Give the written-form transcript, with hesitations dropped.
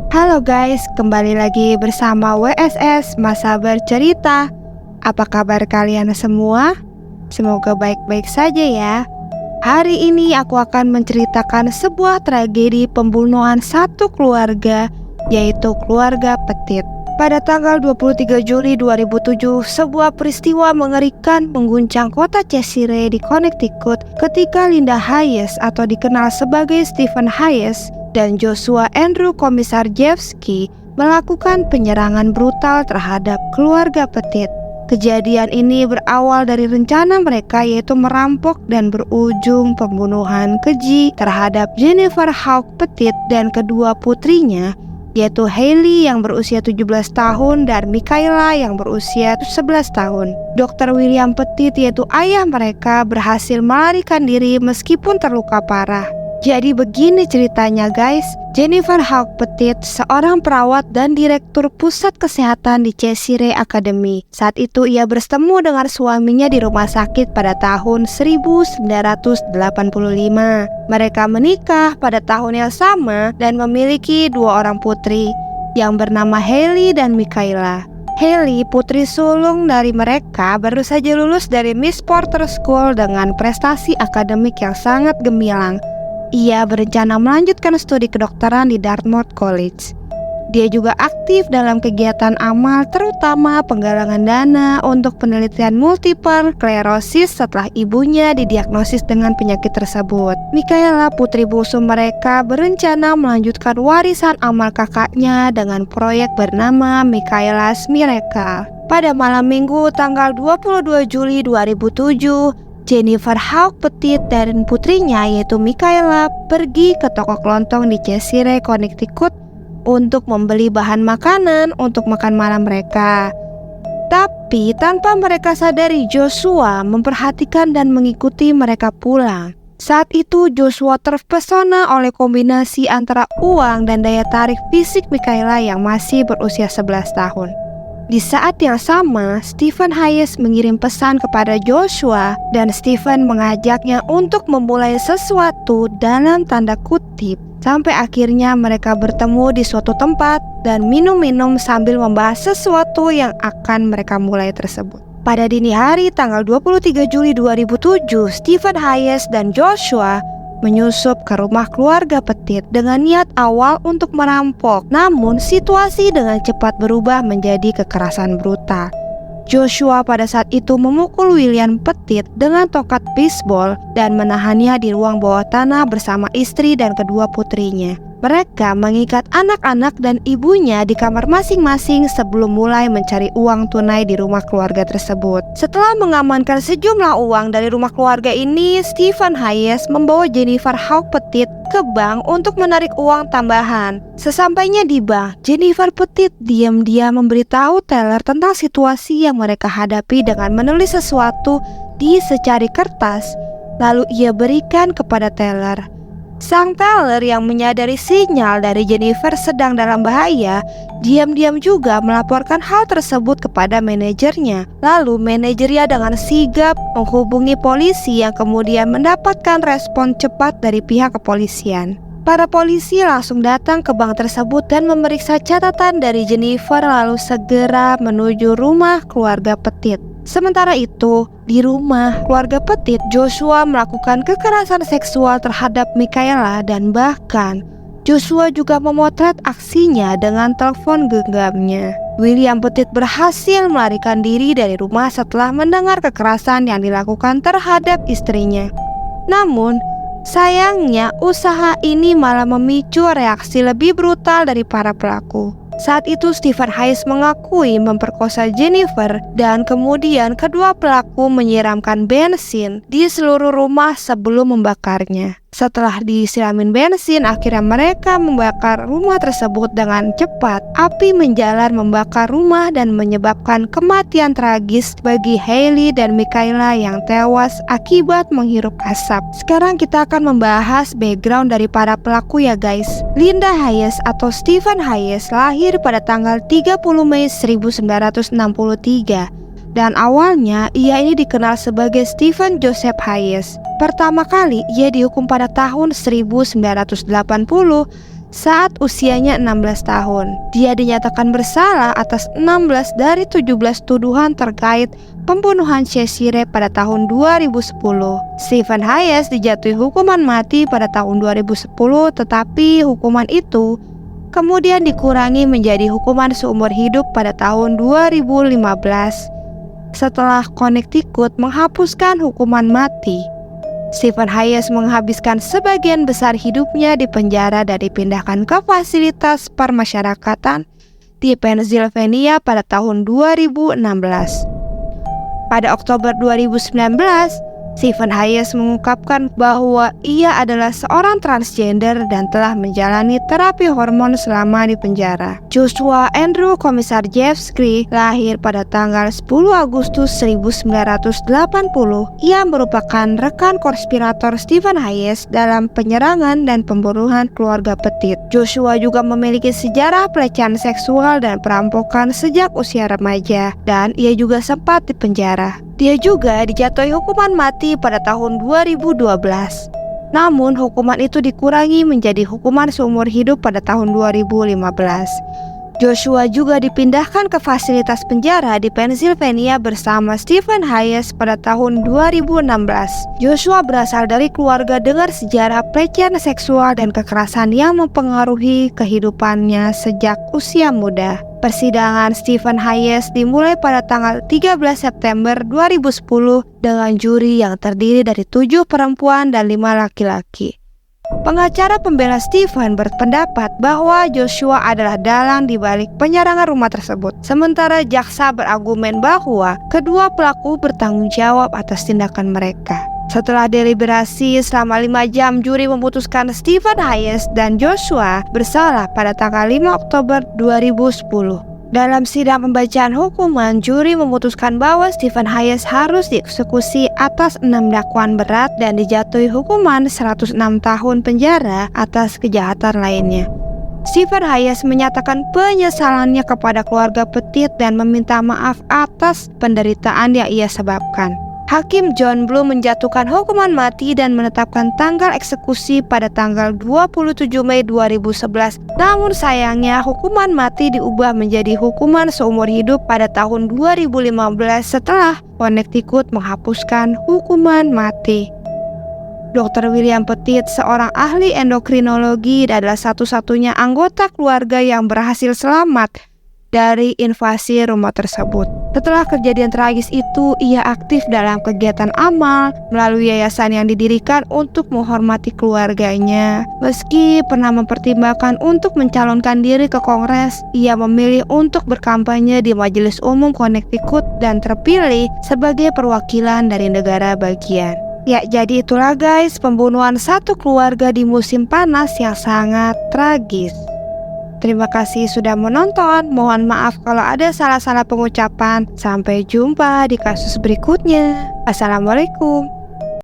Halo guys, kembali lagi bersama WSS Masa Bercerita. Apa kabar kalian semua? Semoga baik-baik saja ya. Hari ini aku akan menceritakan sebuah tragedi pembunuhan satu keluarga, yaitu keluarga Petit. Pada tanggal 23 Juli 2007, sebuah peristiwa mengerikan mengguncang kota Cheshire di Connecticut ketika Linda Hayes atau dikenal sebagai Stephen Hayes dan Joshua Andrew Komisarjevski melakukan penyerangan brutal terhadap keluarga Petit. Kejadian ini berawal dari rencana mereka, yaitu merampok dan berujung pembunuhan keji terhadap Jennifer Hawk Petit dan kedua putrinya, yaitu Hailey yang berusia 17 tahun dan Michaela yang berusia 11 tahun. Dr. William Petit, yaitu ayah mereka, berhasil melarikan diri meskipun terluka parah. Jadi begini ceritanya guys, Jennifer Hawk Petit seorang perawat dan direktur pusat kesehatan di Cheshire Academy. Saat itu ia bertemu dengan suaminya di rumah sakit pada tahun 1985. Mereka menikah pada tahun yang sama dan memiliki dua orang putri yang bernama Hailey dan Michaela. Hailey, putri sulung dari mereka, baru saja lulus dari Miss Porter School dengan prestasi akademik yang sangat gemilang. Ia berencana melanjutkan studi kedokteran di Dartmouth College. Dia juga aktif dalam kegiatan amal, terutama penggalangan dana untuk penelitian multiple sclerosis setelah ibunya didiagnosis dengan penyakit tersebut. Michaela, putri bungsu mereka, berencana melanjutkan warisan amal kakaknya dengan proyek bernama Michaela's Miracle. Pada malam Minggu tanggal 22 Juli 2007, Jennifer Hawk Petit dan putrinya yaitu Michaela pergi ke toko kelontong di Cheshire, Connecticut untuk membeli bahan makanan untuk makan malam mereka. Tapi tanpa mereka sadari, Joshua memperhatikan dan mengikuti mereka pulang. Saat itu Joshua terpesona oleh kombinasi antara uang dan daya tarik fisik Michaela yang masih berusia 11 tahun. Di saat yang sama, Stephen Hayes mengirim pesan kepada Joshua dan Stephen mengajaknya untuk memulai sesuatu dalam tanda kutip. Sampai akhirnya mereka bertemu di suatu tempat dan minum-minum sambil membahas sesuatu yang akan mereka mulai tersebut. Pada dini hari tanggal 23 Juli 2007, Stephen Hayes dan Joshua menyusup ke rumah keluarga Petit dengan niat awal untuk merampok. Namun situasi dengan cepat berubah menjadi kekerasan brutal. Joshua pada saat itu memukul William Petit dengan tongkat bisbol dan menahannya di ruang bawah tanah bersama istri dan kedua putrinya. Mereka mengikat anak-anak dan ibunya di kamar masing-masing sebelum mulai mencari uang tunai di rumah keluarga tersebut. Setelah mengamankan sejumlah uang dari rumah keluarga ini, Stephen Hayes membawa Jennifer Hawk Petit ke bank untuk menarik uang tambahan. Sesampainya di bank, Jennifer Petit diam-diam memberitahu teller tentang situasi yang mereka hadapi dengan menulis sesuatu di secari kertas, lalu ia berikan kepada teller. Sang teller yang menyadari sinyal dari Jennifer sedang dalam bahaya, diam-diam juga melaporkan hal tersebut kepada manajernya. Lalu manajernya dengan sigap menghubungi polisi yang kemudian mendapatkan respon cepat dari pihak kepolisian. Para polisi langsung datang ke bank tersebut dan memeriksa catatan dari Jennifer, lalu segera menuju rumah keluarga Petit. Sementara itu, di rumah keluarga Petit, Joshua melakukan kekerasan seksual terhadap Michaela dan bahkan Joshua juga memotret aksinya dengan telepon genggamnya. William Petit berhasil melarikan diri dari rumah setelah mendengar kekerasan yang dilakukan terhadap istrinya. Namun, sayangnya usaha ini malah memicu reaksi lebih brutal dari para pelaku. Saat itu Stephen Hayes mengakui memperkosa Jennifer dan kemudian kedua pelaku menyiramkan bensin di seluruh rumah sebelum membakarnya. Setelah disiramin bensin, akhirnya mereka membakar rumah tersebut dengan cepat. Api menjalar membakar rumah dan menyebabkan kematian tragis bagi Hailey dan Michaela yang tewas akibat menghirup asap. Sekarang kita akan membahas background dari para pelaku ya guys. Linda Hayes atau Stephen Hayes lahir pada tanggal 30 Mei 1963. Dan awalnya ia ini dikenal sebagai Stephen Joseph Hayes. Pertama kali ia dihukum pada tahun 1980 saat usianya 16 tahun. Dia dinyatakan bersalah atas 16 dari 17 tuduhan terkait pembunuhan Cesare pada tahun 2010. Stephen Hayes dijatuhi hukuman mati pada tahun 2010, tetapi hukuman itu kemudian dikurangi menjadi hukuman seumur hidup pada tahun 2015 setelah Connecticut menghapuskan hukuman mati. Stephen Hayes menghabiskan sebagian besar hidupnya di penjara dan dipindahkan ke fasilitas permasyarakatan di Pennsylvania pada tahun 2016. Pada Oktober 2019, Stephen Hayes mengungkapkan bahwa ia adalah seorang transgender dan telah menjalani terapi hormon selama di penjara. Joshua Andrew Komisar Jeffrey lahir pada tanggal 10 Agustus 1980. Ia merupakan rekan konspirator Stephen Hayes dalam penyerangan dan pembunuhan keluarga Petit. Joshua juga memiliki sejarah pelecehan seksual dan perampokan sejak usia remaja, dan ia juga sempat dipenjara. Dia juga dijatuhi hukuman mati pada tahun 2012. Namun hukuman itu dikurangi menjadi hukuman seumur hidup pada tahun 2015. Joshua juga dipindahkan ke fasilitas penjara di Pennsylvania bersama Stephen Hayes pada tahun 2016. Joshua berasal dari keluarga dengan sejarah pelecehan seksual dan kekerasan yang mempengaruhi kehidupannya sejak usia muda. Persidangan Stephen Hayes dimulai pada tanggal 13 September 2010 dengan juri yang terdiri dari 7 perempuan dan 5 laki-laki. Pengacara pembela Stephen berpendapat bahwa Joshua adalah dalang di balik penyerangan rumah tersebut. Sementara jaksa berargumen bahwa kedua pelaku bertanggung jawab atas tindakan mereka. Setelah deliberasi selama 5 jam, juri memutuskan Stephen Hayes dan Joshua bersalah pada tanggal 5 Oktober 2010. Dalam sidang pembacaan hukuman, juri memutuskan bahwa Stephen Hayes harus dieksekusi atas 6 dakwaan berat dan dijatuhi hukuman 106 tahun penjara atas kejahatan lainnya. Stephen Hayes menyatakan penyesalannya kepada keluarga Petit dan meminta maaf atas penderitaan yang ia sebabkan. Hakim John Bloom menjatuhkan hukuman mati dan menetapkan tanggal eksekusi pada tanggal 27 Mei 2011. Namun sayangnya hukuman mati diubah menjadi hukuman seumur hidup pada tahun 2015 setelah Connecticut menghapuskan hukuman mati. Dr. William Petit, seorang ahli endokrinologi, adalah satu-satunya anggota keluarga yang berhasil selamat dari invasi rumah tersebut. Setelah kejadian tragis itu, ia aktif dalam kegiatan amal melalui yayasan yang didirikan untuk menghormati keluarganya. Meski pernah mempertimbangkan untuk mencalonkan diri ke Kongres, ia memilih untuk berkampanye di Majelis Umum Connecticut dan terpilih sebagai perwakilan dari negara bagian. Ya, jadi itulah guys, pembunuhan satu keluarga di musim panas yang sangat tragis. Terima kasih sudah menonton. Mohon maaf kalau ada salah-salah pengucapan. Sampai jumpa di kasus berikutnya. Assalamualaikum.